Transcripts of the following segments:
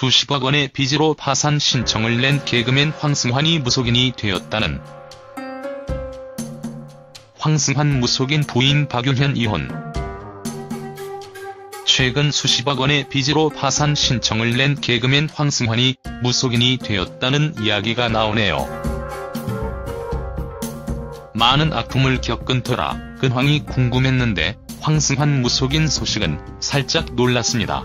수십억 원의 빚으로 파산 신청을 낸 개그맨 황승환이 무속인이 되었다는 황승환 무속인 부인 박윤현 이혼. 최근 수십억 원의 빚으로 파산 신청을 낸 개그맨 황승환이 무속인이 되었다는 이야기가 나오네요. 많은 아픔을 겪은 터라 근황이 궁금했는데 황승환 무속인 소식은 살짝 놀랐습니다.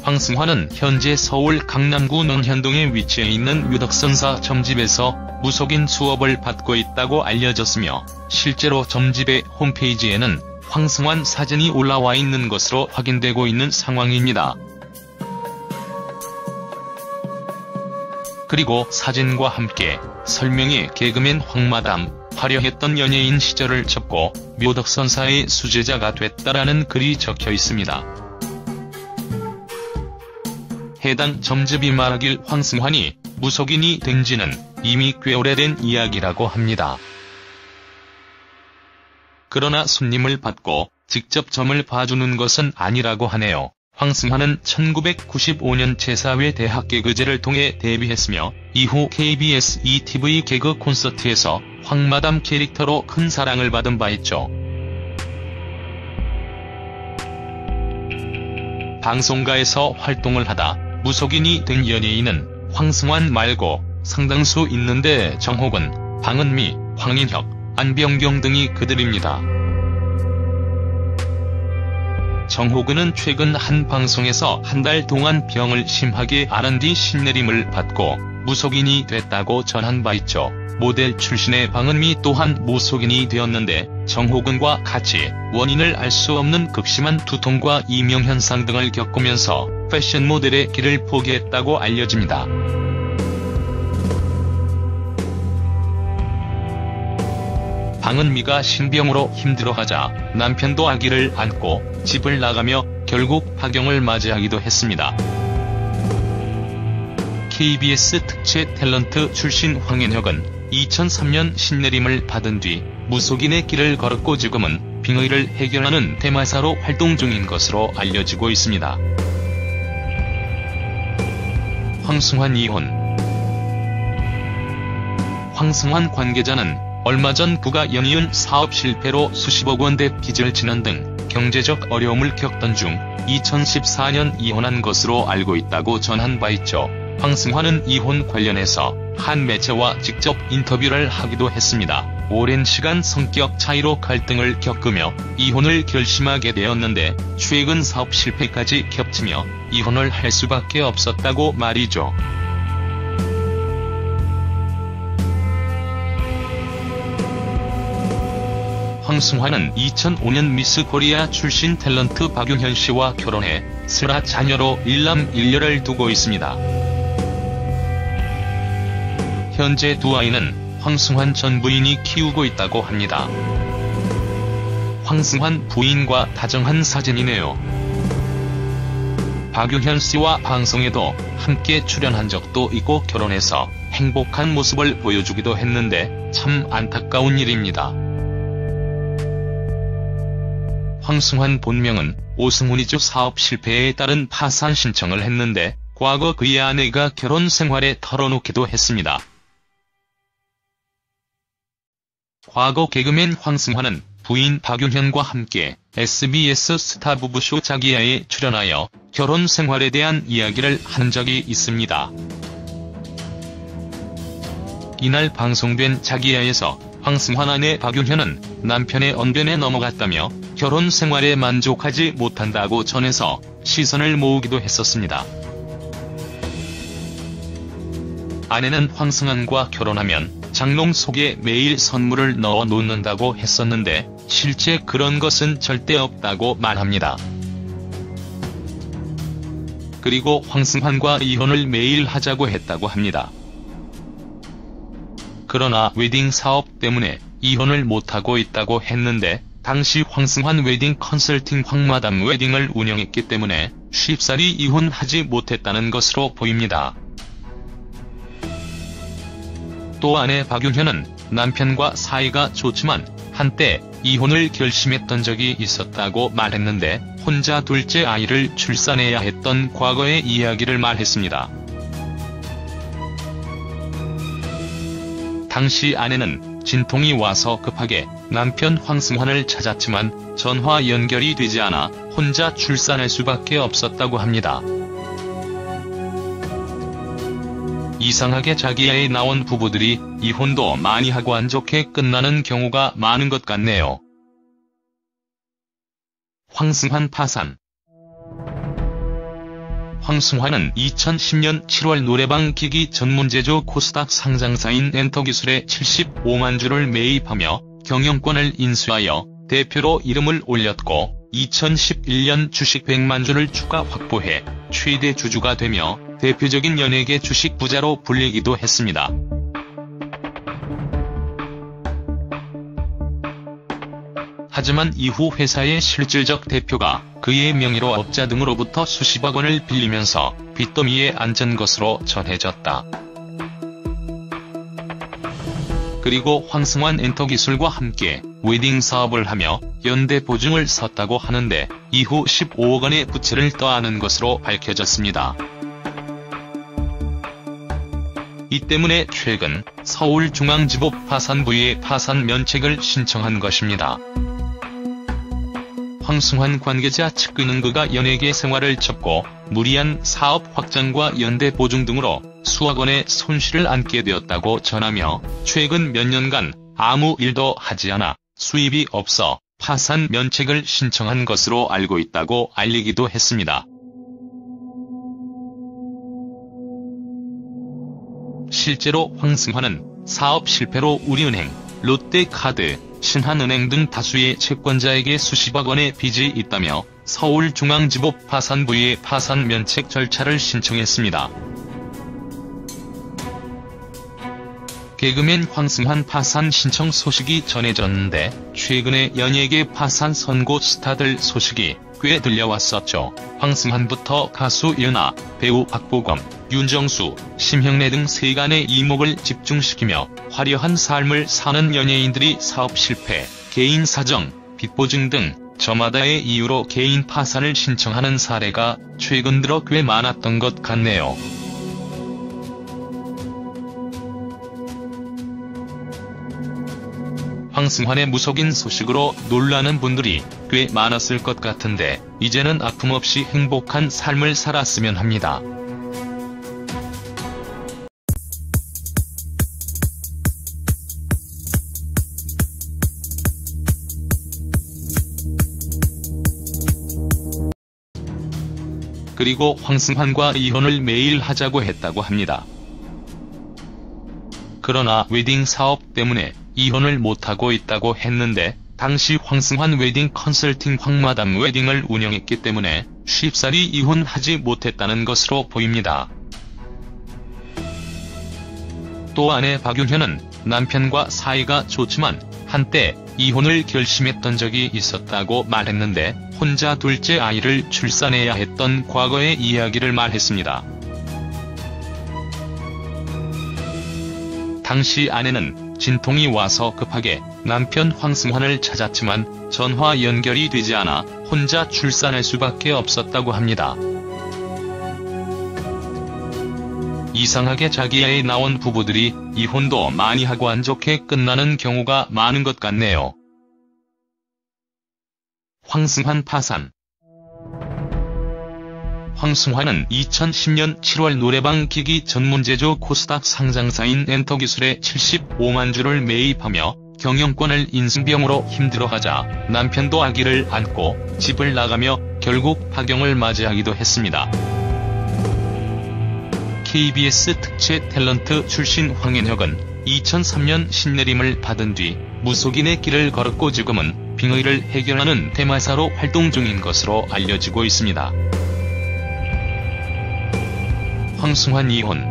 황승환은 현재 서울 강남구 논현동에 위치해 있는 유덕선사 점집에서 무속인 수업을 받고 있다고 알려졌으며 실제로 점집의 홈페이지에는 황승환 사진이 올라와 있는 것으로 확인되고 있는 상황입니다. 그리고 사진과 함께 설명에 개그맨 황마담, 화려했던 연예인 시절을 접고 묘덕선사의 수제자가 됐다라는 글이 적혀 있습니다. 해당 점집이 말하길 황승환이 무속인이 된 지는 이미 꽤 오래된 이야기라고 합니다. 그러나 손님을 받고 직접 점을 봐주는 것은 아니라고 하네요. 황승환은 1995년 제4회 대학 개그제를 통해 데뷔했으며 이후 KBS ETV 개그 콘서트에서 황마담 캐릭터로 큰 사랑을 받은 바 있죠. 방송가에서 활동을 하다 무속인이 된 연예인은 황승환 말고 상당수 있는데 정호근, 방은미, 황인혁, 안병경 등이 그들입니다. 정호근은 최근 한 방송에서 한 달 동안 병을 심하게 앓은 뒤 신내림을 받고 무속인이 됐다고 전한 바 있죠. 모델 출신의 방은미 또한 무속인이 되었는데 정호근과 같이 원인을 알 수 없는 극심한 두통과 이명현상 등을 겪으면서 패션 모델의 길을 포기했다고 알려집니다. 방은미가 신병으로 힘들어하자 남편도 아기를 안고 집을 나가며 결국 파경을 맞이하기도 했습니다. KBS 특채 탤런트 출신 황인혁은 2003년 신내림을 받은 뒤 무속인의 길을 걸었고 지금은 빙의를 해결하는 대마사로 활동 중인 것으로 알려지고 있습니다. 황승환 이혼. 황승환 관계자는 얼마 전 부가 연이은 사업 실패로 수십억 원대 빚을 지는 등 경제적 어려움을 겪던 중 2014년 이혼한 것으로 알고 있다고 전한 바 있죠. 황승환은 이혼 관련해서 한 매체와 직접 인터뷰를 하기도 했습니다. 오랜 시간 성격 차이로 갈등을 겪으며 이혼을 결심하게 되었는데 최근 사업 실패까지 겹치며 이혼을 할 수밖에 없었다고 말이죠. 황승환은 2005년 미스 코리아 출신 탤런트 박윤현 씨와 결혼해 슬아 자녀로 일남 일녀를 두고 있습니다. 현재 두 아이는 황승환 전 부인이 키우고 있다고 합니다. 황승환 부인과 다정한 사진이네요. 박윤현 씨와 방송에도 함께 출연한 적도 있고 결혼해서 행복한 모습을 보여주기도 했는데 참 안타까운 일입니다. 황승환 본명은 오승훈이죠. 사업 실패에 따른 파산 신청을 했는데 과거 그의 아내가 결혼 생활에 털어놓기도 했습니다. 과거 개그맨 황승환은 부인 박윤현과 함께 SBS 스타 부부쇼 자기야에 출연하여 결혼 생활에 대한 이야기를 한 적이 있습니다. 이날 방송된 자기야에서 황승환 아내 박윤현은 남편의 언변에 넘어갔다며 결혼 생활에 만족하지 못한다고 전해서 시선을 모으기도 했었습니다. 아내는 황승환과 결혼하면 장롱 속에 매일 선물을 넣어 놓는다고 했었는데 실제 그런 것은 절대 없다고 말합니다. 그리고 황승환과 이혼을 매일 하자고 했다고 합니다. 그러나 웨딩 사업 때문에 이혼을 못하고 있다고 했는데 당시 황승환 웨딩 컨설팅 황마담 웨딩을 운영했기 때문에 쉽사리 이혼하지 못했다는 것으로 보입니다. 또 아내 박윤현은 남편과 사이가 좋지만 한때 이혼을 결심했던 적이 있었다고 말했는데 혼자 둘째 아이를 출산해야 했던 과거의 이야기를 말했습니다. 당시 아내는 진통이 와서 급하게 남편 황승환을 찾았지만 전화 연결이 되지 않아 혼자 출산할 수밖에 없었다고 합니다. 이상하게 자기야에 나온 부부들이 이혼도 많이 하고 안 좋게 끝나는 경우가 많은 것 같네요. 황승환 파산. 황승환은 2010년 7월 노래방 기기 전문 제조 코스닥 상장사인 엔터기술에 75만 주를 매입하며 경영권을 인수하여 대표로 이름을 올렸고 2011년 주식 100만 주를 추가 확보해 최대 주주가 되며 대표적인 연예계 주식 부자로 불리기도 했습니다. 하지만 이후 회사의 실질적 대표가 그의 명의로 업자 등으로부터 수십억 원을 빌리면서 빚더미에 앉은 것으로 전해졌다. 그리고 황승환 엔터기술과 함께 웨딩 사업을 하며 연대 보증을 섰다고 하는데 이후 15억 원의 부채를 떠안은 것으로 밝혀졌습니다. 이 때문에 최근 서울중앙지법 파산부에 파산 면책을 신청한 것입니다. 황승환 관계자 측근은 그가 연예계 생활을 접고 무리한 사업 확장과 연대 보증 등으로 수억 원의 손실을 안게 되었다고 전하며 최근 몇 년간 아무 일도 하지 않아 수입이 없어 파산 면책을 신청한 것으로 알고 있다고 알리기도 했습니다. 실제로 황승환은 사업 실패로 우리은행, 롯데카드, 신한은행 등 다수의 채권자에게 수십억 원의 빚이 있다며 서울중앙지법 파산부에 파산 면책 절차를 신청했습니다. 개그맨 황승환 파산 신청 소식이 전해졌는데 최근에 연예계 파산 선고 스타들 소식이 꽤 들려왔었죠. 황승환부터 가수 연아, 배우 박보검, 윤정수, 심형래 등 세간의 이목을 집중시키며 화려한 삶을 사는 연예인들이 사업 실패, 개인 사정, 빚 보증 등 저마다의 이유로 개인 파산을 신청하는 사례가 최근 들어 꽤 많았던 것 같네요. 황승환의 무속인 소식으로 놀라는 분들이 꽤 많았을 것 같은데 이제는 아픔 없이 행복한 삶을 살았으면 합니다. 그리고 황승환과 이혼을 매일 하자고 했다고 합니다. 그러나 웨딩 사업 때문에 이혼을 못하고 있다고 했는데 당시 황승환 웨딩 컨설팅 황마담 웨딩을 운영했기 때문에 쉽사리 이혼하지 못했다는 것으로 보입니다. 또 아내 박윤현은 남편과 사이가 좋지만 한때 이혼을 결심했던 적이 있었다고 말했는데 혼자 둘째 아이를 출산해야 했던 과거의 이야기를 말했습니다. 당시 아내는 진통이 와서 급하게 남편 황승환을 찾았지만 전화 연결이 되지 않아 혼자 출산할 수밖에 없었다고 합니다. 이상하게 자기야에 나온 부부들이 이혼도 많이 하고 안 좋게 끝나는 경우가 많은 것 같네요. 황승환 파산. 황승환은 2010년 7월 노래방 기기 전문 제조 코스닥 상장사인 엔터기술에 75만 주를 매입하며 경영권을 인수병으로 힘들어하자 남편도 아기를 안고 집을 나가며 결국 파경을 맞이하기도 했습니다. KBS 특채 탤런트 출신 황인혁은 2003년 신내림을 받은 뒤 무속인의 길을 걸었고 지금은 빙의를 해결하는 대마사로 활동 중인 것으로 알려지고 있습니다. 황승환 이혼.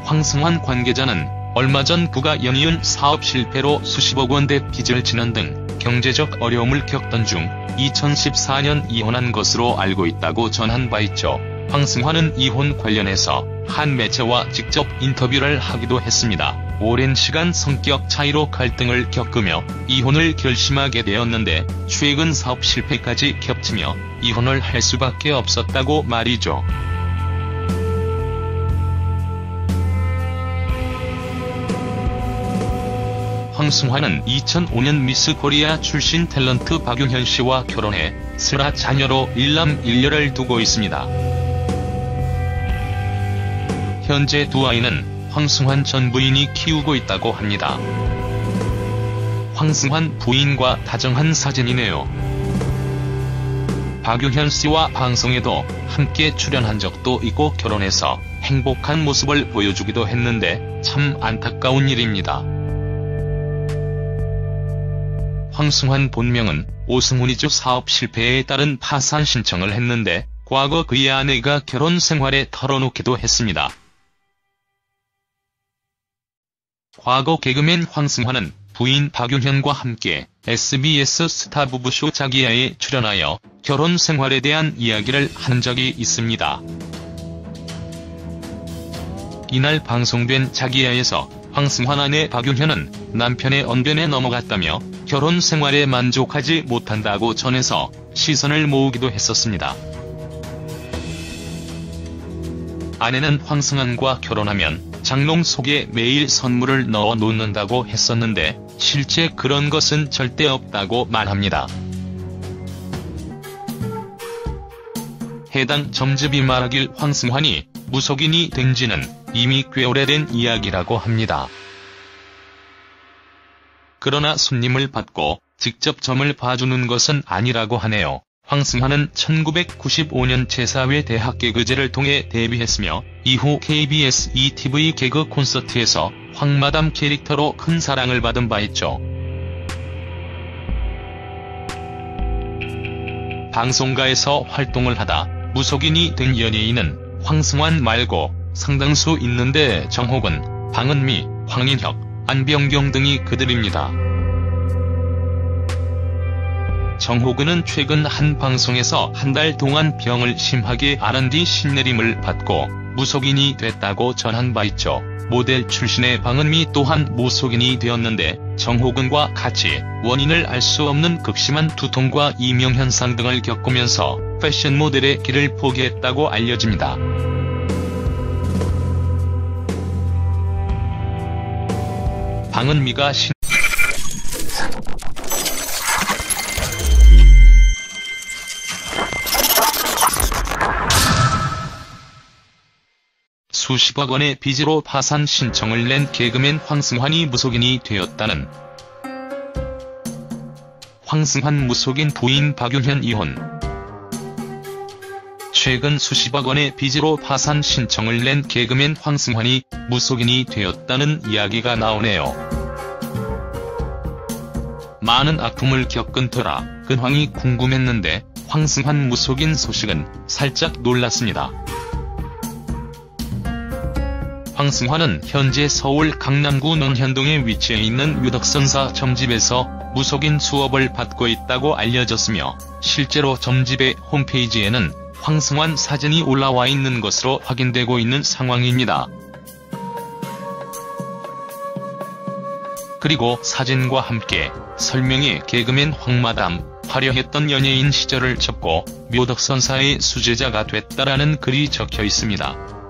황승환 관계자는 얼마 전 그가 연이은 사업 실패로 수십억 원대 빚을 지는 등 경제적 어려움을 겪던 중 2014년 이혼한 것으로 알고 있다고 전한 바 있죠. 황승환은 이혼 관련해서 한 매체와 직접 인터뷰를 하기도 했습니다. 오랜 시간 성격 차이로 갈등을 겪으며 이혼을 결심하게 되었는데 최근 사업 실패까지 겹치며 이혼을 할 수밖에 없었다고 말이죠. 황승환은 2005년 미스 코리아 출신 탤런트 박용현 씨와 결혼해 슬아 자녀로 일남 일녀를 두고 있습니다. 현재 두 아이는 황승환 전 부인이 키우고 있다고 합니다. 황승환 부인과 다정한 사진이네요. 박용현 씨와 방송에도 함께 출연한 적도 있고 결혼해서 행복한 모습을 보여주기도 했는데 참 안타까운 일입니다. 황승환 본명은 오승훈이죠. 사업 실패에 따른 파산 신청을 했는데 과거 그의 아내가 결혼 생활에 털어놓기도 했습니다. 과거 개그맨 황승환은 부인 박용현과 함께 SBS 스타 부부쇼 자기야에 출연하여 결혼 생활에 대한 이야기를 한 적이 있습니다. 이날 방송된 자기야에서 황승환 아내 박용현은 남편의 언변에 넘어갔다며 결혼 생활에 만족하지 못한다고 전해서 시선을 모으기도 했었습니다. 아내는 황승환과 결혼하면 장롱 속에 매일 선물을 넣어 놓는다고 했었는데 실제 그런 것은 절대 없다고 말합니다. 해당 점집이 말하길 황승환이 무속인이 된 지는 이미 꽤 오래된 이야기라고 합니다. 그러나 손님을 받고 직접 점을 봐주는 것은 아니라고 하네요. 황승환은 1995년 제4회 대학 개그제를 통해 데뷔했으며 이후 KBS ETV 개그 콘서트에서 황마담 캐릭터로 큰 사랑을 받은 바 있죠. 방송가에서 활동을 하다 무속인이 된 연예인은 황승환 말고 상당수 있는데 정호근, 방은미, 황인혁, 안병경 등이 그들입니다. 정호근은 최근 한 방송에서 한 달 동안 병을 심하게 앓은 뒤 신내림을 받고 무속인이 됐다고 전한 바 있죠. 모델 출신의 방은미 또한 무속인이 되었는데 정호근과 같이 원인을 알 수 없는 극심한 두통과 이명현상 등을 겪으면서 패션 모델의 길을 포기했다고 알려집니다. 방은미가 수십억 원의 빚으로 파산 신청을 낸 개그맨 황승환이 무속인이 되었다는 황승환 무속인 부인 박용현 이혼. 최근 수십억 원의 빚으로 파산 신청을 낸 개그맨 황승환이 무속인이 되었다는 이야기가 나오네요. 많은 아픔을 겪은 터라 근황이 궁금했는데 황승환 무속인 소식은 살짝 놀랐습니다. 황승환은 현재 서울 강남구 논현동에 위치해 있는 유덕선사 점집에서 무속인 수업을 받고 있다고 알려졌으며 실제로 점집의 홈페이지에는 황승환 사진이 올라와 있는 것으로 확인되고 있는 상황입니다. 그리고 사진과 함께 설명에 개그맨 황마담, 화려했던 연예인 시절을 접고 묘덕선사의 수제자가 됐다라는 글이 적혀 있습니다.